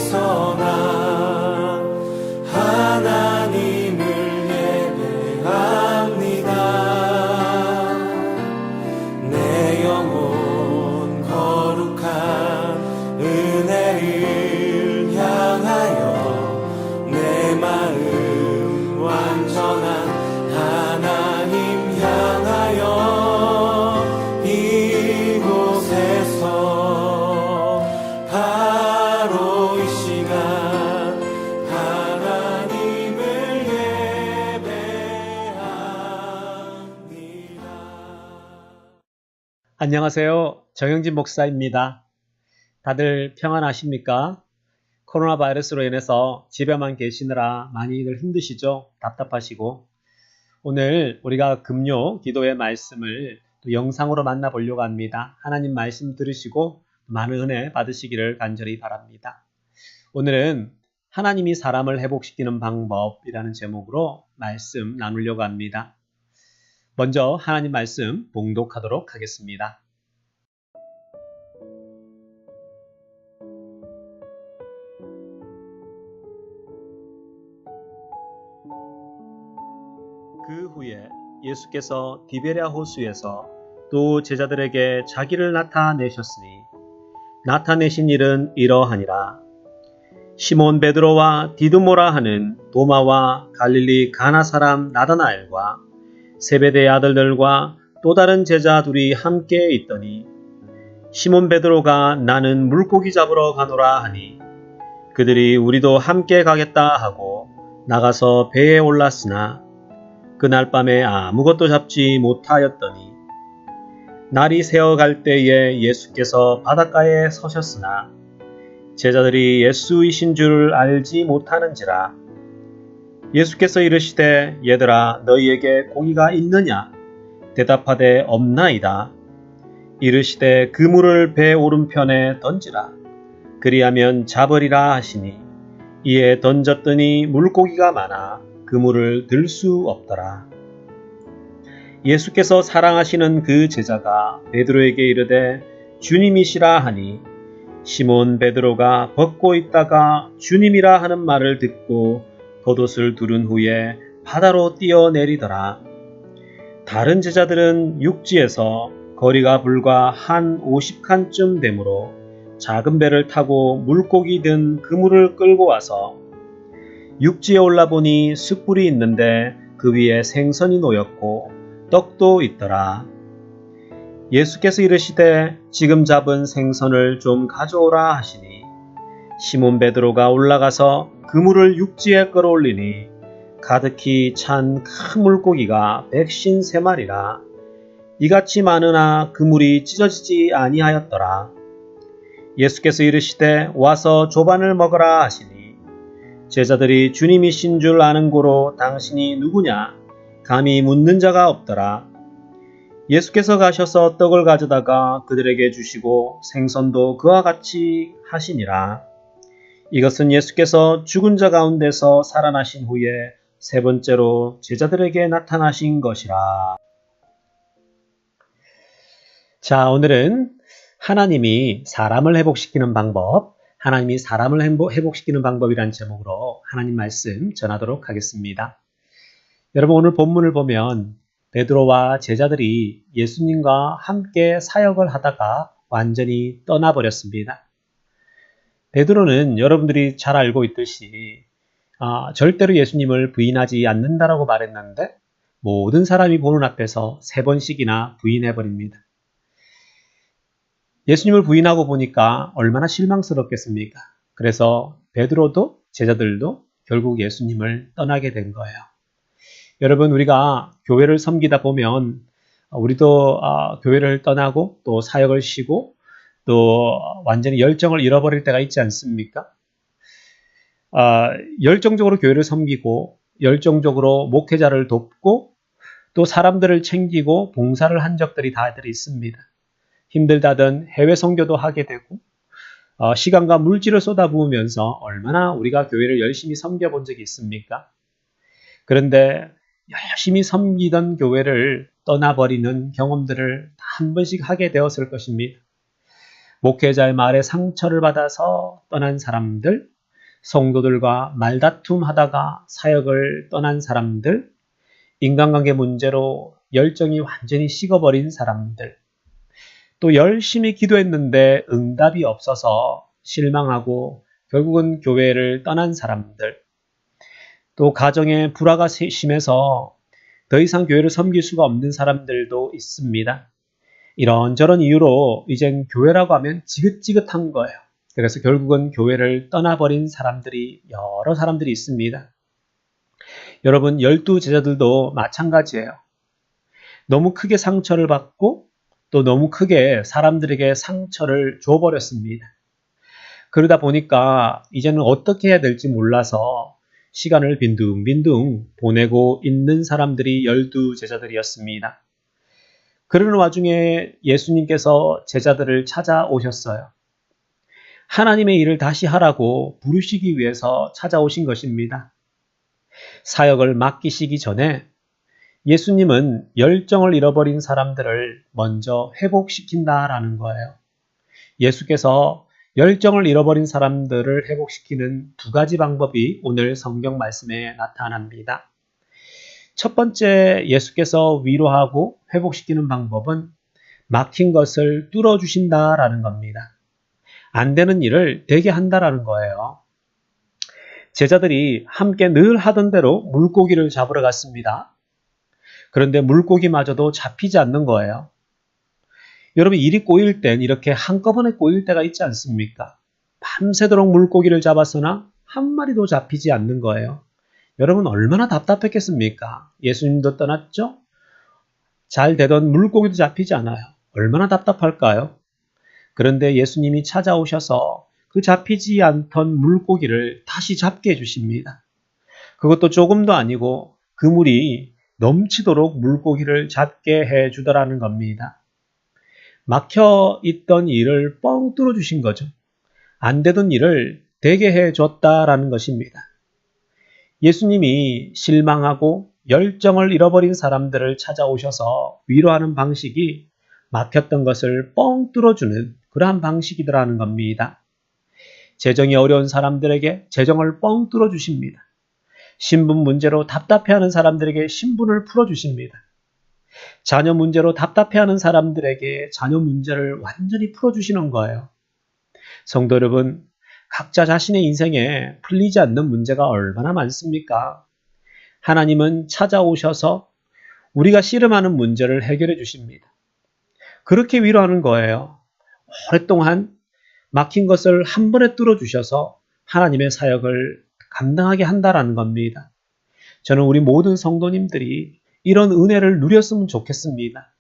곳에서 나 하나님을 예배합니다. 내 영혼 거룩한 은혜를 향하여 내 마음 완전한 하나님 향하여 이곳에서 바로 이 시간 하나님을 예배합니다. 안녕하세요. 정영진 목사입니다. 다들 평안하십니까? 코로나 바이러스로 인해서 집에만 계시느라 많이들 힘드시죠? 답답하시고. 오늘 우리가 금요 기도의 말씀을 또 영상으로 만나보려고 합니다. 하나님 말씀 들으시고 많은 은혜 받으시기를 간절히 바랍니다. 오늘은 하나님이 사람을 회복시키는 방법이라는 제목으로 말씀 나누려고 합니다. 먼저 하나님 말씀 봉독하도록 하겠습니다. 그 후에 예수께서 디베랴 호수에서 또 제자들에게 자기를 나타내셨으니 나타내신 일은 이러하니라. 시몬 베드로와 디두모라 하는 도마와 갈릴리 가나 사람 나다나엘과 세베대의 아들들과 또 다른 제자 둘이 함께 있더니 시몬 베드로가 나는 물고기 잡으러 가노라 하니 그들이 우리도 함께 가겠다 하고 나가서 배에 올랐으나 그날 밤에 아무것도 잡지 못하였더니 날이 새어갈 때에 예수께서 바닷가에 서셨으나 제자들이 예수이신 줄 알지 못하는지라. 예수께서 이르시되 얘들아 너희에게 고기가 있느냐? 대답하되 없나이다. 이르시되 그물을 배 오른편에 던지라. 그리하면 잡으리라 하시니 이에 던졌더니 물고기가 많아 그물을 들 수 없더라. 예수께서 사랑하시는 그 제자가 베드로에게 이르되 주님이시라 하니 시몬 베드로가 벗고 있다가 주님이라 하는 말을 듣고 겉옷을 두른 후에 바다로 뛰어내리더라. 다른 제자들은 육지에서 거리가 불과 한 50칸쯤 되므로 작은 배를 타고 물고기 든 그물을 끌고 와서 육지에 올라보니 숯불이 있는데 그 위에 생선이 놓였고 떡도 있더라. 예수께서 이르시되 지금 잡은 생선을 좀 가져오라 하시니 시몬 베드로가 올라가서 그물을 육지에 끌어올리니 가득히 찬 큰 물고기가 153마리라. 이같이 많으나 그물이 찢어지지 아니하였더라. 예수께서 이르시되 와서 조반을 먹으라 하시니 제자들이 주님이신 줄 아는 고로 당신이 누구냐? 감히 묻는 자가 없더라. 예수께서 가셔서 떡을 가져다가 그들에게 주시고 생선도 그와 같이 하시니라. 이것은 예수께서 죽은 자 가운데서 살아나신 후에 세 번째로 제자들에게 나타나신 것이라. 자, 오늘은 하나님이 사람을 회복시키는 방법, 하나님이 사람을 회복시키는 방법이라는 제목으로 하나님 말씀 전하도록 하겠습니다. 여러분 오늘 본문을 보면 베드로와 제자들이 예수님과 함께 사역을 하다가 완전히 떠나버렸습니다. 베드로는 여러분들이 잘 알고 있듯이 절대로 예수님을 부인하지 않는다라고 말했는데 모든 사람이 보는 앞에서 3번씩이나 부인해버립니다. 예수님을 부인하고 보니까 얼마나 실망스럽겠습니까? 그래서 베드로도 제자들도 결국 예수님을 떠나게 된 거예요. 여러분 우리가 교회를 섬기다 보면 우리도 교회를 떠나고 또 사역을 쉬고 또 완전히 열정을 잃어버릴 때가 있지 않습니까? 열정적으로 교회를 섬기고 열정적으로 목회자를 돕고 또 사람들을 챙기고 봉사를 한 적들이 다들 있습니다. 힘들다던 해외 선교도 하게 되고 시간과 물질을 쏟아부으면서 얼마나 우리가 교회를 열심히 섬겨본 적이 있습니까? 그런데 열심히 섬기던 교회를 떠나버리는 경험들을 한 번씩 하게 되었을 것입니다. 목회자의 말에 상처를 받아서 떠난 사람들, 성도들과 말다툼 하다가 사역을 떠난 사람들, 인간관계 문제로 열정이 완전히 식어버린 사람들, 또 열심히 기도했는데 응답이 없어서 실망하고 결국은 교회를 떠난 사람들, 또 가정에 불화가 심해서 더 이상 교회를 섬길 수가 없는 사람들도 있습니다. 이런저런 이유로 이젠 교회라고 하면 지긋지긋한 거예요. 그래서 결국은 교회를 떠나버린 사람들이 여러 사람들이 있습니다. 여러분, 12제자들도 마찬가지예요. 너무 크게 상처를 받고 또 너무 크게 사람들에게 상처를 줘버렸습니다. 그러다 보니까 이제는 어떻게 해야 될지 몰라서 시간을 빈둥빈둥 보내고 있는 사람들이 12제자들이었습니다. 그러는 와중에 예수님께서 제자들을 찾아오셨어요. 하나님의 일을 다시 하라고 부르시기 위해서 찾아오신 것입니다. 사역을 맡기시기 전에 예수님은 열정을 잃어버린 사람들을 먼저 회복시킨다라는 거예요. 예수께서 열정을 잃어버린 사람들을 회복시키는 두 가지 방법이 오늘 성경 말씀에 나타납니다. 첫 번째, 예수께서 위로하고 회복시키는 방법은 막힌 것을 뚫어주신다라는 겁니다. 안 되는 일을 되게 한다라는 거예요. 제자들이 함께 늘 하던 대로 물고기를 잡으러 갔습니다. 그런데 물고기마저도 잡히지 않는 거예요. 여러분, 일이 꼬일 땐 이렇게 한꺼번에 꼬일 때가 있지 않습니까? 밤새도록 물고기를 잡았으나 한 마리도 잡히지 않는 거예요. 여러분, 얼마나 답답했겠습니까? 예수님도 떠났죠? 잘 되던 물고기도 잡히지 않아요. 얼마나 답답할까요? 그런데 예수님이 찾아오셔서 그 잡히지 않던 물고기를 다시 잡게 해주십니다. 그것도 조금도 아니고 그 물이 넘치도록 물고기를 잡게 해주더라는 겁니다. 막혀 있던 일을 뻥 뚫어주신 거죠. 안 되던 일을 되게 해줬다라는 것입니다. 예수님이 실망하고 열정을 잃어버린 사람들을 찾아오셔서 위로하는 방식이 막혔던 것을 뻥 뚫어주는 그러한 방식이더라는 겁니다. 재정이 어려운 사람들에게 재정을 뻥 뚫어주십니다. 신분 문제로 답답해하는 사람들에게 신분을 풀어주십니다. 자녀 문제로 답답해하는 사람들에게 자녀 문제를 완전히 풀어주시는 거예요. 성도 여러분, 각자 자신의 인생에 풀리지 않는 문제가 얼마나 많습니까? 하나님은 찾아오셔서 우리가 씨름하는 문제를 해결해 주십니다. 그렇게 위로하는 거예요. 오랫동안 막힌 것을 한 번에 뚫어주셔서 하나님의 사역을 감당하게 한다라는 겁니다. 저는 우리 모든 성도님들이 이런 은혜를 누렸으면 좋겠습니다.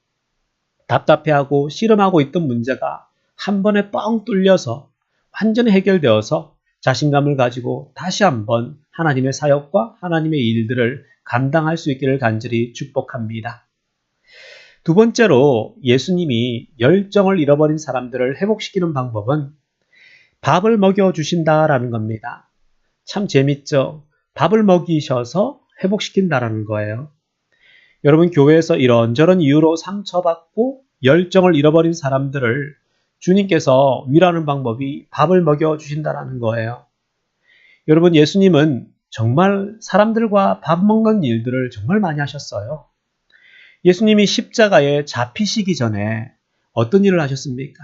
답답해하고 씨름하고 있던 문제가 한 번에 뻥 뚫려서 완전히 해결되어서 자신감을 가지고 다시 한번 하나님의 사역과 하나님의 일들을 감당할 수 있기를 간절히 축복합니다. 두 번째로 예수님이 열정을 잃어버린 사람들을 회복시키는 방법은 밥을 먹여주신다라는 겁니다. 참 재밌죠? 밥을 먹이셔서 회복시킨다라는 거예요. 여러분, 교회에서 이런저런 이유로 상처받고 열정을 잃어버린 사람들을 주님께서 위로하는 방법이 밥을 먹여주신다라는 거예요. 여러분, 예수님은 정말 사람들과 밥 먹는 일들을 정말 많이 하셨어요. 예수님이 십자가에 잡히시기 전에 어떤 일을 하셨습니까?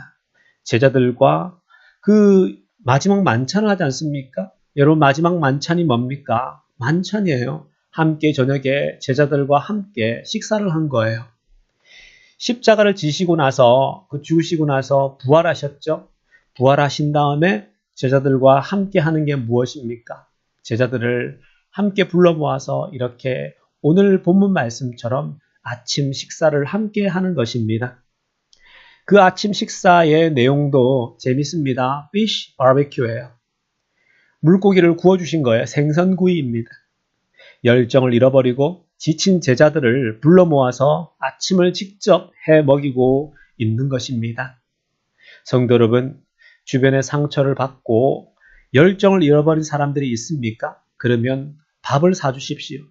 제자들과 그 마지막 만찬을 하지 않습니까? 여러분, 마지막 만찬이 뭡니까? 만찬이에요. 함께 저녁에 제자들과 함께 식사를 한 거예요. 십자가를 지시고 나서, 죽으시고 나서 부활하셨죠? 부활하신 다음에 제자들과 함께 하는 게 무엇입니까? 제자들을 함께 불러 모아서 이렇게 오늘 본문 말씀처럼 아침 식사를 함께 하는 것입니다. 그 아침 식사의 내용도 재밌습니다. fish barbecue예요. 물고기를 구워주신 거예요. 생선구이입니다. 열정을 잃어버리고 지친 제자들을 불러 모아서 아침을 직접 해 먹이고 있는 것입니다. 성도 여러분, 주변에 상처를 받고 열정을 잃어버린 사람들이 있습니까? 그러면 밥을 사주십시오.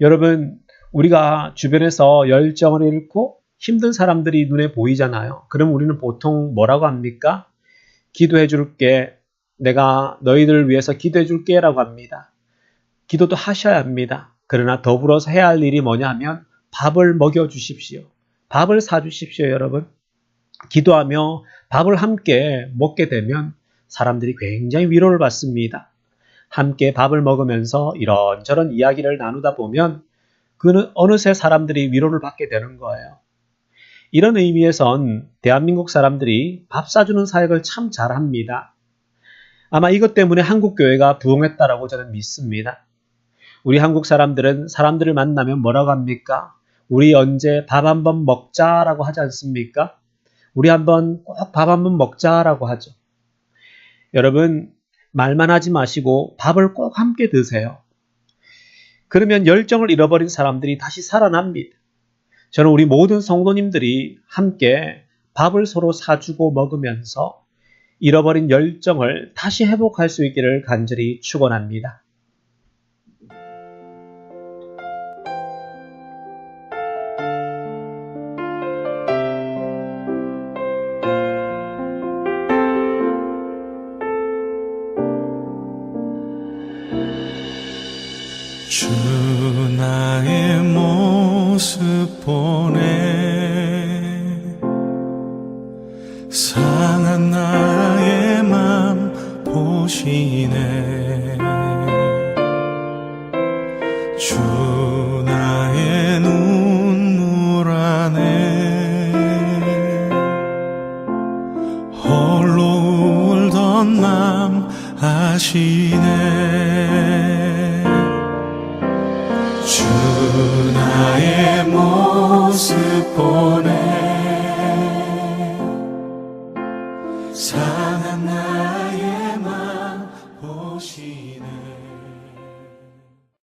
여러분, 우리가 주변에서 열정을 잃고 힘든 사람들이 눈에 보이잖아요. 그럼 우리는 보통 뭐라고 합니까? 기도해 줄게, 내가 너희들을 위해서 기도해 줄게 라고 합니다. 기도도 하셔야 합니다. 그러나 더불어서 해야 할 일이 뭐냐면 밥을 먹여 주십시오. 밥을 사 주십시오, 여러분. 기도하며 밥을 함께 먹게 되면 사람들이 굉장히 위로를 받습니다. 함께 밥을 먹으면서 이런저런 이야기를 나누다 보면 그는 어느새 사람들이 위로를 받게 되는 거예요. 이런 의미에선 대한민국 사람들이 밥 사주는 사역을 참 잘합니다. 아마 이것 때문에 한국 교회가 부흥했다라고 저는 믿습니다. 우리 한국 사람들은 사람들을 만나면 뭐라고 합니까? 우리 언제 밥 한번 먹자라고 하지 않습니까? 우리 한번 꼭 밥 한번 먹자라고 하죠. 여러분, 말만 하지 마시고 밥을 꼭 함께 드세요. 그러면 열정을 잃어버린 사람들이 다시 살아납니다. 저는 우리 모든 성도님들이 함께 밥을 서로 사주고 먹으면서 잃어버린 열정을 다시 회복할 수 있기를 간절히 축원합니다. 주 나의 모습 보네 상한 나의 맘 보시네 주 나의 눈물 안에 홀로 울던 맘 아시네 주 나의 모습 보네